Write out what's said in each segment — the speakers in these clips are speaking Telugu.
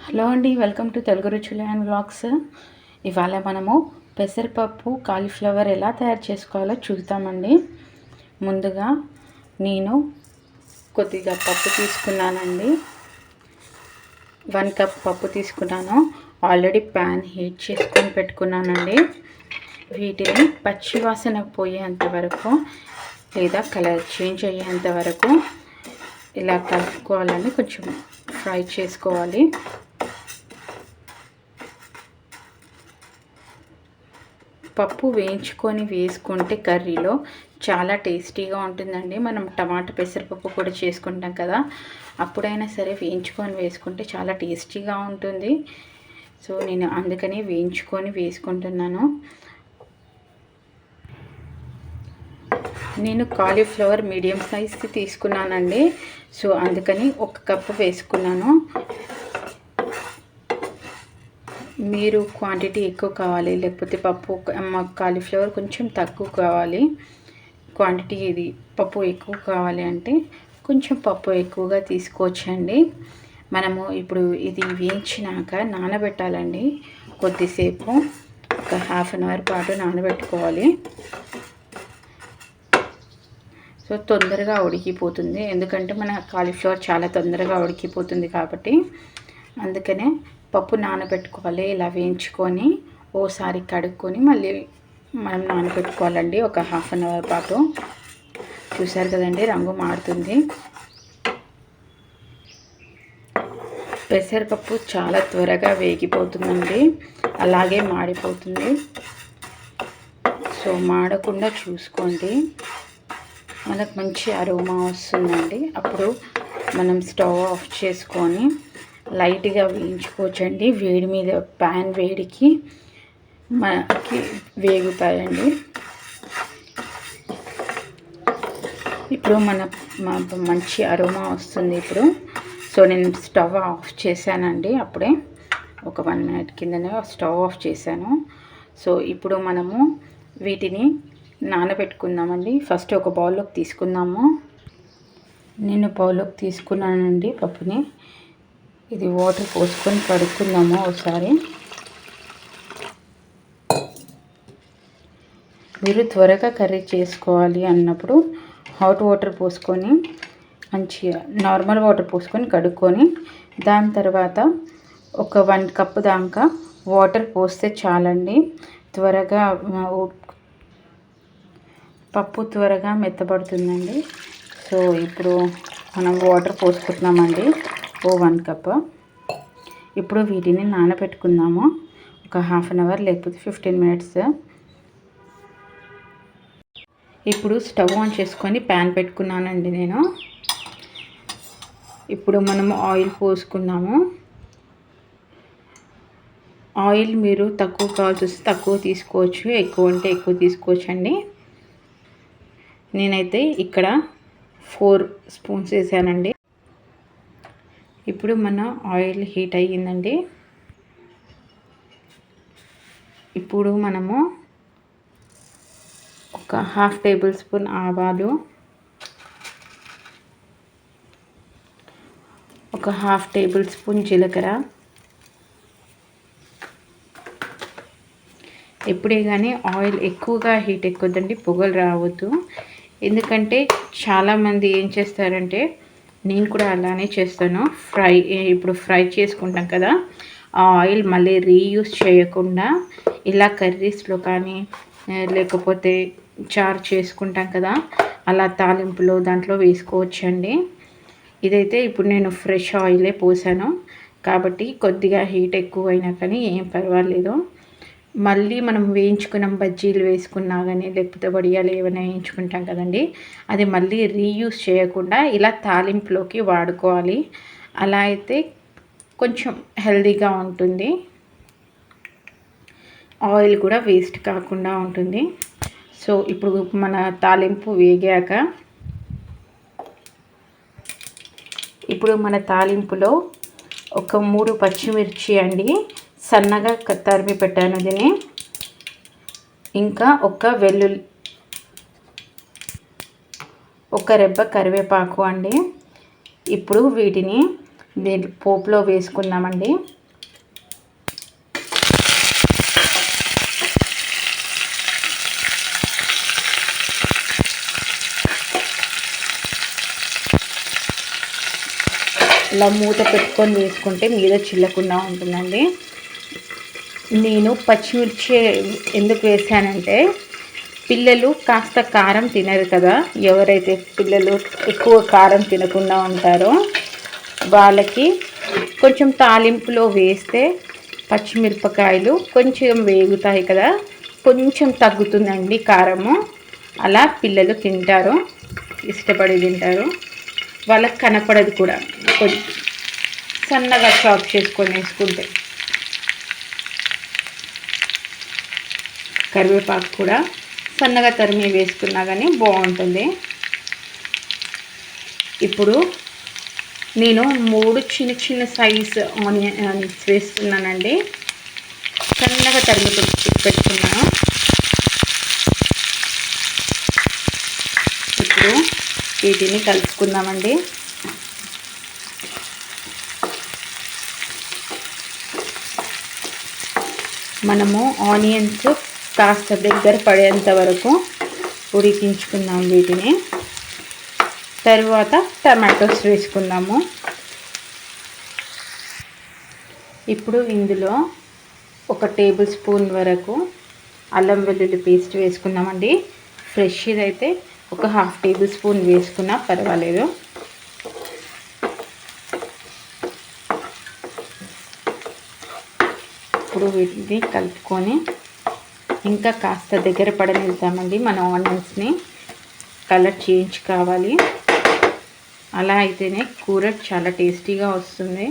హలో అండి, వెల్కమ్ టు తెలుగు రుచులు అండ్ వ్లాగ్స్. ఇవాళ మనము పెసరపప్పు కాలీఫ్లవర్ ఎలా తయారు చేసుకోవాలో చూద్దామండి. ముందుగా నేను కొద్దిగా పప్పు తీసుకున్నానండి. 1 కప్ పప్పు తీసుకున్నాను. ఆల్రెడీ ప్యాన్ హీట్ చేసుకొని పెట్టుకున్నానండి. వీటిని పచ్చి వాసన పోయేంత వరకు లేదా కలర్ చేంజ్ అయ్యేంత వరకు ఇలా కలుపుకోవాలండి. కొంచెం ఫ్రై చేసుకోవాలి. పప్పు వేయించుకొని వేసుకుంటే కర్రీలో చాలా టేస్టీగా ఉంటుందండి. మనం టమాటా పెసరపప్పు కూడా చేసుకుంటాం కదా, అప్పుడైనా సరే వేయించుకొని వేసుకుంటే చాలా టేస్టీగా ఉంటుంది. సో నేను అందుకని వేయించుకొని వేసుకుంటున్నాను. నేను కాలీఫ్లవర్ మీడియం సైజ్ తీసుకున్నానండి. సో అందుకని 1 కప్పు వేసుకున్నాను. మీరు క్వాంటిటీ ఎక్కువ కావాలి, లేకపోతే పప్పు కాలీఫ్లవర్ కొంచెం తక్కువ కావాలి, క్వాంటిటీ ఇది పప్పు ఎక్కువ కావాలి అంటే కొంచెం పప్పు ఎక్కువగా తీసుకోవచ్చండి. మనము ఇప్పుడు ఇది వేయించినాక నానబెట్టాలండి. కొద్దిసేపు ఒక ½ అన్ అవర్ పాటు నానబెట్టుకోవాలి. సో తొందరగా ఉడికిపోతుంది, ఎందుకంటే మన కాలీఫ్లవర్ చాలా తొందరగా ఉడికిపోతుంది కాబట్టి అందుకనే పప్పు నానబెట్టుకోవాలి. ఇలా వేయించుకొని ఓసారి కడుక్కొని మళ్ళీ మనం నానబెట్టుకోవాలండి ఒక ½ అన్ అవర్ పాటు. చూసారు కదండి, రంగు మారుతుంది. పెసరపప్పు చాలా త్వరగా వేగిపోతుందండి, అలాగే మాడిపోతుంది. సో మాడకుండా చూసుకోండి. మనకు మంచి అరోమా వస్తుందండి. అప్పుడు మనం స్టవ్ ఆఫ్ చేసుకొని లైట్గా వేయించుకోవచ్చండి. వేడి మీద ప్యాన్ వేడికి మనకి వేగుతాయండి. ఇప్పుడు మంచి అరోమా వస్తుంది ఇప్పుడు. సో నేను స్టవ్ ఆఫ్ చేశానండి. అప్పుడే ఒక 1 మినిట్ కిందనే స్టవ్ ఆఫ్ చేశాను. సో ఇప్పుడు మనము వీటిని నానబెట్టుకుందామండి. ఫస్ట్ ఒక బౌల్లోకి తీసుకుందాము. నేను బౌల్లోకి తీసుకున్నానండి పప్పుని. ఇది వాటర్ పోసుకొని కడుక్కుందాము ఒకసారి. మీరు త్వరగా కర్రీ చేసుకోవాలి అన్నప్పుడు హాట్ వాటర్ పోసుకొని మంచిగా నార్మల్ వాటర్ పోసుకొని కడుక్కొని దాని తర్వాత ఒక 1 కప్ దాకా వాటర్ పోస్తే చాలండి. త్వరగా పప్పు త్వరగా మెత్తబడుతుందండి. సో ఇప్పుడు మనం వాటర్ పోసుకుంటున్నామండి, 1 కప్. ఇప్పుడు వీటిని నానబెట్టుకుందాము ఒక ½ అన్ అవర్ లేకపోతే 15 మినిట్స్. ఇప్పుడు స్టవ్ ఆన్ చేసుకొని ప్యాన్ పెట్టుకున్నానండి నేను. ఇప్పుడు మనము ఆయిల్ పోసుకుందాము. ఆయిల్ మీరు తక్కువ కావాల్సి వస్తే తక్కువ తీసుకోవచ్చు, ఎక్కువ అంటే ఎక్కువ తీసుకోవచ్చు అండి. నేనైతే ఇక్కడ 4 స్పూన్స్ వేసానండి. ఇప్పుడు మన ఆయిల్ హీట్ అయ్యిందండి. ఇప్పుడు మనము ఒక ½ టేబుల్ స్పూన్ ఆవాలు, ఒక ½ టేబుల్ స్పూన్ జీలకర్ర. ఎప్పుడే కానీ ఆయిల్ ఎక్కువగా హీట్ ఎక్కొద్దండి, పొగలు రావద్దు. ఎందుకంటే చాలామంది ఏం చేస్తారంటే, నేను కూడా అలానే చేస్తాను, ఇప్పుడు ఫ్రై చేసుకుంటాం కదా, ఆ ఆయిల్ మళ్ళీ రీయూస్ చేయకుండా ఇలా కర్రీస్లో కానీ లేకపోతే చారు చేసుకుంటాం కదా, అలా తాలింపులో దాంట్లో వేసుకోవచ్చండి. ఇదైతే ఇప్పుడు నేను ఫ్రెష్ ఆయిలే పోసాను కాబట్టి కొద్దిగా హీట్ ఎక్కువైనా కానీ ఏం పర్వాలేదు. మళ్ళీ మనం వేయించుకున్నాం బజ్జీలు వేసుకున్నా కానీ లేకపోతే వడియాలు ఏమైనా వేయించుకుంటాం కదండి, అది మళ్ళీ రీయూస్ చేయకుండా ఇలా తాలింపులోకి వాడుకోవాలి. అలా అయితే కొంచెం హెల్తీగా ఉంటుంది, ఆయిల్ కూడా వేస్ట్ కాకుండా ఉంటుంది. సో ఇప్పుడు మన తాలింపు వేగాక ఇప్పుడు మన తాలింపులో ఒక 3 పచ్చిమిర్చి అండి సన్నగా తరిమి పెట్టాను దీన్ని. ఇంకా ఒక రెబ్బ కరివేపాకు అండి. ఇప్పుడు వీటిని పోపులో వేసుకుందామండి. ఇలా మూత పెట్టుకొని వేసుకుంటే మీద చిల్లకుండా ఉంటుందండి. నేను పచ్చిమిర్చి ఎందుకు వేసానంటే పిల్లలు కాస్త కారం తినరు కదా, ఎవరైతే పిల్లలు ఎక్కువ కారం తినకుండా ఉంటారో వాళ్ళకి కొంచెం తాలింపులో వేస్తే పచ్చిమిరపకాయలు కొంచెం వేగుతాయి కదా, కొంచెం తగ్గుతుందండి కారము. అలా పిల్లలు తింటారు, ఇష్టపడి తింటారు, వాళ్ళకి కనపడదు కూడా. కొంచెం సన్నగా చాప్ చేసుకొని వేసుకుంటే కరివేపాకు కూడా సన్నగా తరిమి వేసుకున్నా కానీ బాగుంటుంది. ఇప్పుడు నేను 3 చిన్న చిన్న సైజు ఆనియన్స్ వేస్తున్నానండి, సన్నగా తరిమి పెట్టుకున్నాను. ఇప్పుడు వీటిని కలుపుకుందామండి. మనము ఆనియన్స్ కాస్త దగ్గర పడేంత వరకు ఉడికించుకుందాం వీటిని. తరువాత టమాటోస్ వేసుకుందాము. ఇప్పుడు ఇందులో 1 టేబుల్ స్పూన్ వరకు అల్లం వెల్లుల్లి పేస్ట్ వేసుకుందామండి. ఫ్రెష్ ఇదైతే 1/2 టేబుల్ స్పూన్ వేసుకున్నా పర్వాలేదు. ఇప్పుడు వీటిని కలుపుకొని ఇంకా కాస్త దగ్గర పడనిద్దామండి. మన ఆనియన్స్ని కలర్ చేంజ్ కావాలి, అలా అయితేనే కూర చాలా టేస్టీగా వస్తుంది.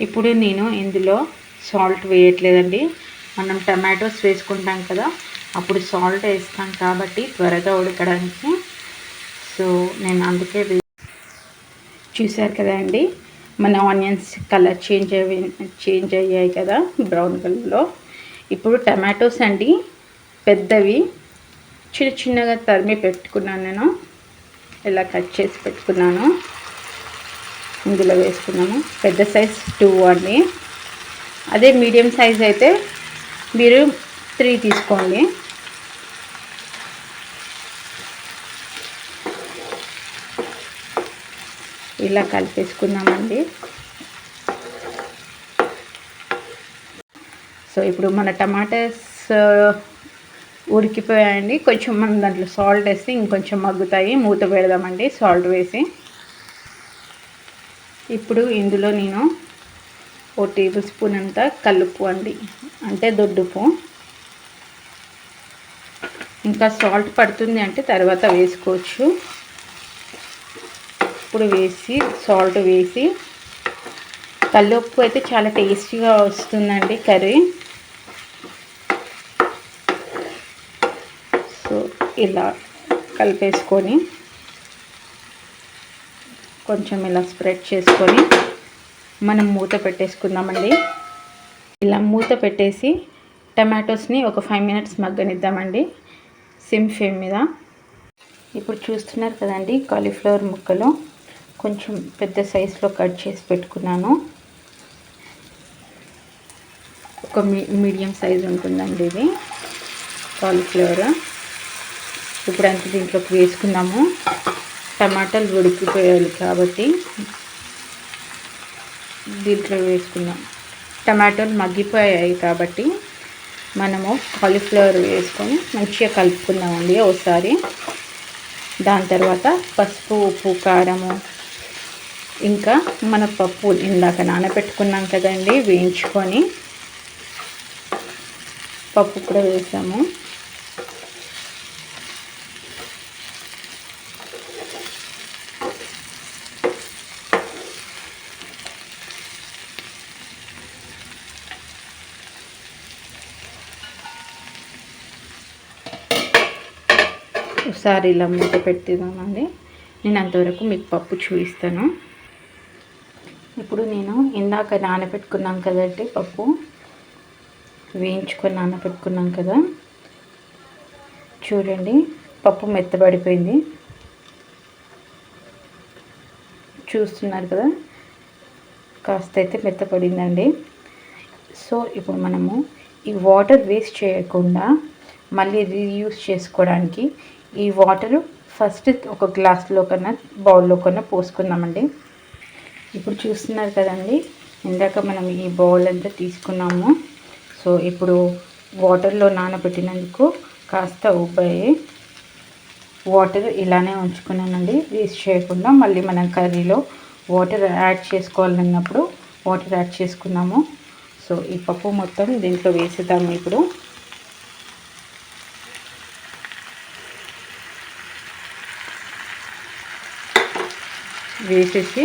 ఇప్పుడు నేను ఇందులో సాల్ట్ వేయట్లేదండి, మనం టమాటోస్ వేసుకుంటాం కదా అప్పుడు సాల్ట్ వేస్తాం కాబట్టి త్వరగా ఉడకడానికి. సో నేను అందుకే చూసారు కదా అండి, మన ఆనియన్స్ కలర్ చేంజ్ అయ్యాయి కదా బ్రౌన్ కలర్లో. ఇప్పుడు టమాటోస్ అండి పెద్దవి చిన్న చిన్నగా తరిమి పెట్టుకున్నాను, నేను ఇలా కట్ చేసి పెట్టుకున్నాను. ఇందులో వేసుకున్నాము. పెద్ద సైజ్ 2 అండి, అదే మీడియం సైజ్ అయితే మీరు 3 తీసుకోండి. ఇలా కలిపేసుకున్నామండి. సో ఇప్పుడు మన టమాటాస్ ఉడికిపోయాయండి. కొంచెం మనం దాంట్లో సాల్ట్ వేస్తే ఇంకొంచెం మగ్గుతాయి. మూత పెడదామండి సాల్ట్ వేసి. ఇప్పుడు ఇందులో నేను 1 టేబుల్ స్పూన్ అంతా కల్లుప్పు అండి, అంటే దొడ్డుప్పు. ఇంకా సాల్ట్ పడుతుంది అంటే తర్వాత వేసుకోవచ్చు. ఇప్పుడు వేసి సాల్ట్ వేసి, కల్లుప్పు అయితే చాలా టేస్టీగా వస్తుందండి కర్రీ. సో ఇలా కలిపేసుకొని కొంచెం ఇలా స్ప్రెడ్ చేసుకొని మనం మూత పెట్టేసుకుందామండి. ఇలా మూత పెట్టేసి టమాటోస్ని ఒక 5 మినిట్స్ మగ్గనిద్దామండి సిమ్ ఫ్లేమ్ మీద. ఇప్పుడు చూస్తున్నారు కదండి, కాలీఫ్లవర్ ముక్కలు కొంచెం పెద్ద సైజులో కట్ చేసి పెట్టుకున్నాను. ఒక మీడియం సైజు ఉంటుందండి ఇది కాలీఫ్లవర్. ఇప్పుడు అంతా దీంట్లోకి వేసుకున్నాము. టమాటాలు ఉడికిపోయాలి కాబట్టి దీంట్లో వేసుకున్నాం. టమాటాలు మగ్గిపోయాయి కాబట్టి మనము కాలీఫ్లవర్ వేసుకొని మంచిగా కలుపుకుందామండి ఒకసారి. దాని తర్వాత పసుపు, ఉప్పు, కారము, ఇంకా మన పప్పు ఇందాక నానబెట్టుకున్నాం కదండి వేయించుకొని, పప్పు కూడా వేసాము. ఒకసారి ఇలా మూత పెట్టుదామండి. నేను అంతవరకు మీకు పప్పు చూపిస్తాను. ఇప్పుడు నేను ఇందాక నానబెట్టుకున్నాం కదండి పప్పు, వేయించుకొని నానబెట్టుకున్నాం కదా, చూడండి పప్పు మెత్తబడిపోయింది. చూస్తున్నారు కదా, కాస్త అయితే మెత్తపడిందండి. సో ఇప్పుడు మనము ఈ వాటర్ వేస్ట్ చేయకుండా మళ్ళీ రీయూజ్ చేసుకోవడానికి ఈ వాటర్ ఫస్ట్ ఒక గ్లాస్లో కన్నా బౌల్లో కన్నా పోసుకుందామండి. ఇప్పుడు చూస్తున్నారు కదండి, ఇందాక మనం ఈ బౌల్ అంతా తీసుకున్నాము. సో ఇప్పుడు వాటర్లో నానబెట్టినందుకు కాస్త ఉబ్బాయి. వాటర్ ఇలానే ఉంచుకున్నానండి, వేస్ట్ చేయకుండా. మళ్ళీ మనం కర్రీలో వాటర్ యాడ్ చేసుకోవాలన్నప్పుడు వాటర్ యాడ్ చేసుకున్నాము. సో ఈ పప్పు మొత్తం దీంట్లో వేసేద్దాము. ఇప్పుడు వేసేసి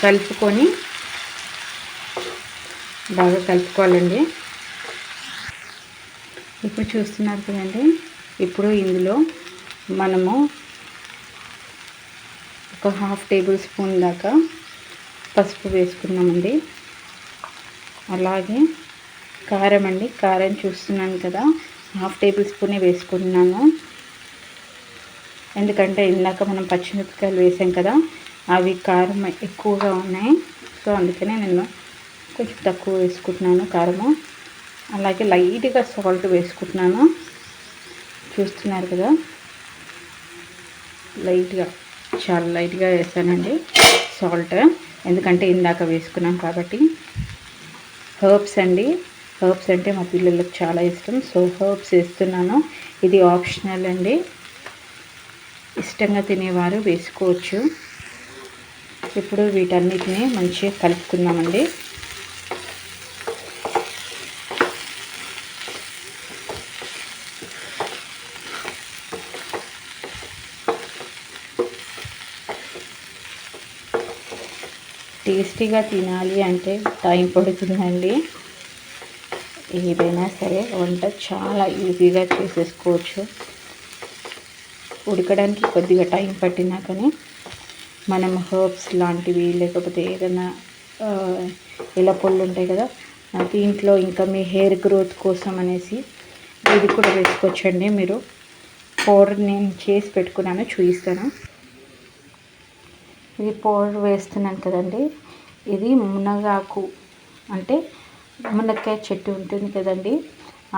కలుపుకొని బాగా కలుపుకోవాలండి. ఇప్పుడు చూస్తున్నారు కదండి, ఇప్పుడు ఇందులో మనము ఒక 1/2 టేబుల్ స్పూన్ దాకా పసుపు వేసుకున్నామండి. అలాగే కారం అండి, కారం చూస్తున్నాను కదా, 1/2 టేబుల్ స్పూనే వేసుకున్నాను. ఎందుకంటే ఇందాక మనం పచ్చిమిరపకాయలు వేసాం కదా, అవి కారం ఎక్కువగా ఉన్నాయి. సో అందుకనే నేను కొంచెం తక్కువ వేసుకుంటున్నాను కారము. అలాగే లైట్గా సాల్ట్ వేసుకుంటున్నాను. చూస్తున్నారు కదా, లైట్గా, చాలా లైట్గా వేసానండి సాల్ట్, ఎందుకంటే ఇందాక వేసుకున్నాం కాబట్టి. హర్బ్స్ అండి, హర్బ్స్ అంటే మా పిల్లలకు చాలా ఇష్టం. సో హర్బ్స్ వేస్తున్నాను. ఇది ఆప్షనల్ అండి, ఇష్టంగా తినేవారు వేసుకోవచ్చు. ఇప్పుడు వీటన్నిటిని మంచిగా కలుపుకుందామండి. టేస్టీగా తినాలి అంటే టైం పడుతుందండి. ఏదైనా సరే వంట చాలా ఈజీగా చేసేసుకోవచ్చు. ఉడకడానికి కొద్దిగా టైం పట్టినా కానీ మనం హర్బ్స్ లాంటివి, లేకపోతే ఏదైనా ఇలా పళ్ళు ఉంటాయి కదా, దీంట్లో ఇంకా మీ హెయిర్ గ్రోత్ కోసం అనేసి ఇది కూడా వేసుకోవచ్చండి. మీరు పౌడర్ నేను చేసి పెట్టుకున్నాను, చూపిస్తాను. ఇది పౌడర్ వేస్తున్నాను కదండి, ఇది మునగాకు అంటే మునక్కాయ చెట్టు ఉంటుంది కదండి,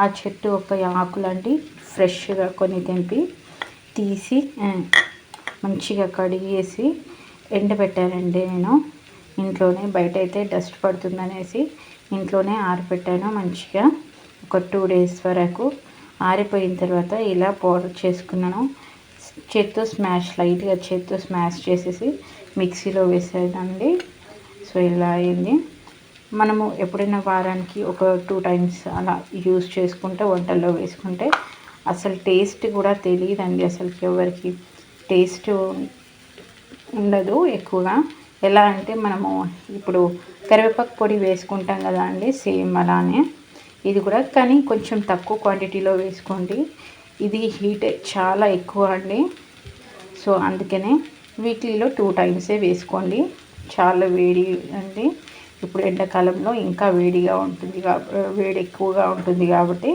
ఆ చెట్టు ఒక ఆకులండి ఫ్రెష్గా కొన్ని తెంపి తీసి మంచిగా కడిగేసి ఎండబెట్టానండి. నేను ఇంట్లోనే, బయట అయితే డస్ట్ పడుతుందనేసి ఇంట్లోనే ఆరిపెట్టాను మంచిగా ఒక 2 days వరకు. ఆరిపోయిన తర్వాత ఇలా పౌడర్ చేసుకున్నాను. చేత్తో స్మాష్, లైట్గా చేత్తో స్మాష్ చేసేసి మిక్సీలో వేసేదండి. సో ఇలా అయింది. మనము ఎప్పుడైనా వారానికి ఒక 2 times అలా యూజ్ చేసుకుంటే, వంటల్లో వేసుకుంటే అసలు టేస్ట్ కూడా తెలియదండి. అసలుకి ఎవరికి టేస్ట్ ఉండదు ఎక్కువగా. ఎలా అంటే మనము ఇప్పుడు కరివేపాకు పొడి వేసుకుంటాం కదా అండి, సేమ్ అలానే ఇది కూడా, కానీ కొంచెం తక్కువ క్వాంటిటీలో వేసుకోండి. ఇది హీట్ చాలా ఎక్కువ అండి. సో అందుకనే వీక్లీలో 2 times వేసుకోండి. చాలా వేడి అండి. ఇప్పుడు ఎండాకాలంలో ఇంకా వేడిగా ఉంటుంది, వేడి ఎక్కువగా ఉంటుంది కాబట్టి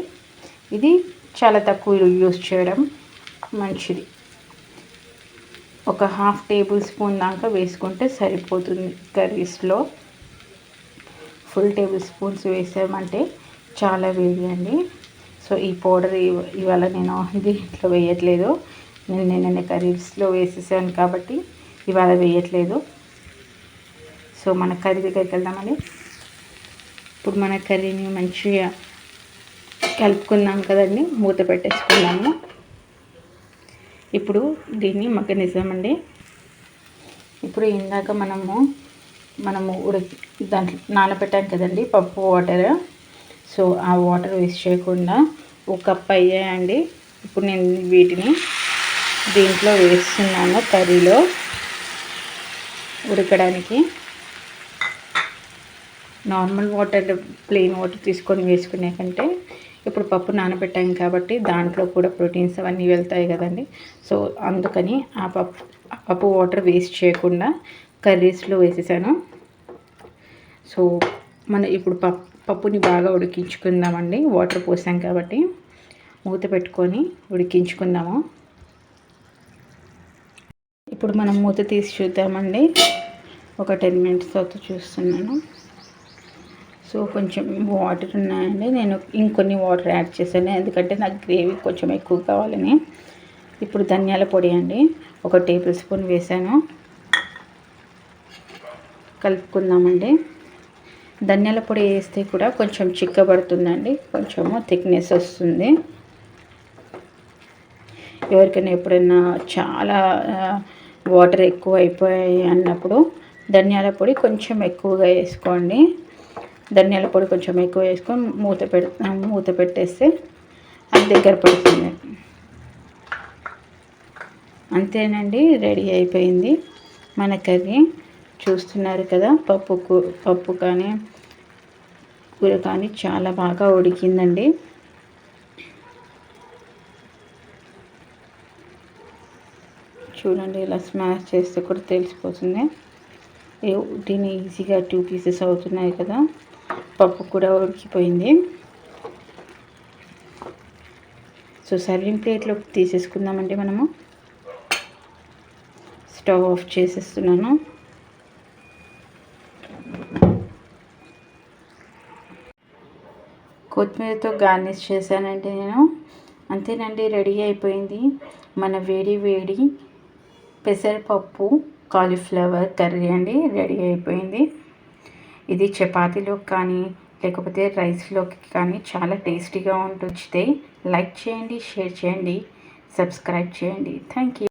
ఇది చాలా తక్కువ యూజ్ చేయడం మంచిది. ఒక 1/2 టేబుల్ స్పూన్ దాకా వేసుకుంటే సరిపోతుంది కర్రీస్లో. ఫుల్ టేబుల్ స్పూన్స్ వేసామంటే చాలా వేడి అండి. సో ఈ పౌడర్ ఇవాళ నేను దీంట్లో వేయట్లేదు, నేను కర్రీస్లో వేసేసాను కాబట్టి ఇవాళ వేయట్లేదు. సో మన కర్రీ దగ్గరికి వెళ్దామని, ఇప్పుడు మన కర్రీని మంచిగా కలుపుకున్నాం కదండి, మూత పెట్టేసుకున్నాము. ఇప్పుడు దీన్ని మగ్గనిద్దామండి. ఇప్పుడు ఇందాక మనము దాంట్లో నానబెట్టాం కదండి పప్పు వాటర్. సో ఆ వాటర్ వేస్ట్ చేయకుండా 1 కప్ అయ్యాయండి. ఇప్పుడు నేను వీటిని దీంట్లో వేస్తున్నాను కర్రీలో ఉడకడానికి. నార్మల్ వాటర్, ప్లెయిన్ వాటర్ తీసుకొని వేసుకునే కంటే ఇప్పుడు పప్పు నానబెట్టాం కాబట్టి దాంట్లో కూడా ప్రోటీన్స్ అవన్నీ వెళ్తాయి కదండి. సో అందుకని ఆ పప్పు వాటర్ వేస్ట్ చేయకుండా కర్రీస్లో వేసేసాను. సో ఇప్పుడు పప్పుని బాగా ఉడికించుకుందామండి. వాటర్ పోసాం కాబట్టి మూత పెట్టుకొని ఉడికించుకుందాము. ఇప్పుడు మనం మూత తీసి చూద్దామండి. ఒక 10 minutes తర్వాత చూస్తున్నాను. సో కొంచెం వాటర్ ఉన్నాయండి, నేను ఇంకొన్ని వాటర్ యాడ్ చేశాను ఎందుకంటే నాకు గ్రేవీ కొంచెం ఎక్కువ కావాలని. ఇప్పుడు ధనియాల పొడి అండి 1 టేబుల్ స్పూన్ వేసాను. కలుపుకుందామండి. ధనియాల పొడి వేస్తే కూడా కొంచెం చిక్కబడుతుందండి, కొంచెము థిక్నెస్ వస్తుంది. ఎవరికైనా ఎప్పుడైనా చాలా వాటర్ ఎక్కువ అయిపోయాయి అన్నప్పుడు ధనియాల పొడి కొంచెం ఎక్కువగా వేసుకోండి. ధనియాల పొడి కొంచెం ఎక్కువ వేసుకొని మూత పెట్టేస్తే అది దగ్గర పడుతుంది. అంతేనండి, రెడీ అయిపోయింది మన కర్రీ. చూస్తున్నారు కదా, పప్పు కానీ కూర కానీ చాలా బాగా ఉడికిందండి. చూడండి, ఇలా స్మాష్ చేస్తే కూడా తెలిసిపోతుంది. దీన్ని ఈజీగా 2 పీసెస్ అవుతున్నాయి కదా. పప్పు కూడా ఉడికిపోయింది. సో సర్వింగ్ ప్లేట్లోకి తీసేసుకుందామండి. మనము స్టవ్ ఆఫ్ చేసేస్తున్నాను. కొత్తిమీరతో గార్నిష్ చేశానండి నేను. అంతేనండి, రెడీ అయిపోయింది మన వేడి వేడి పెసరపప్పు కాలీఫ్లవర్ కర్రీ అండి. రెడీ అయిపోయింది. ఇది చపాతీలోకి కానీ లేకపోతే రైస్లోకి కానీ చాలా టేస్టీగా ఉంటుంది. లైక్ చేయండి, షేర్ చేయండి, సబ్స్క్రైబ్ చేయండి. Thank you.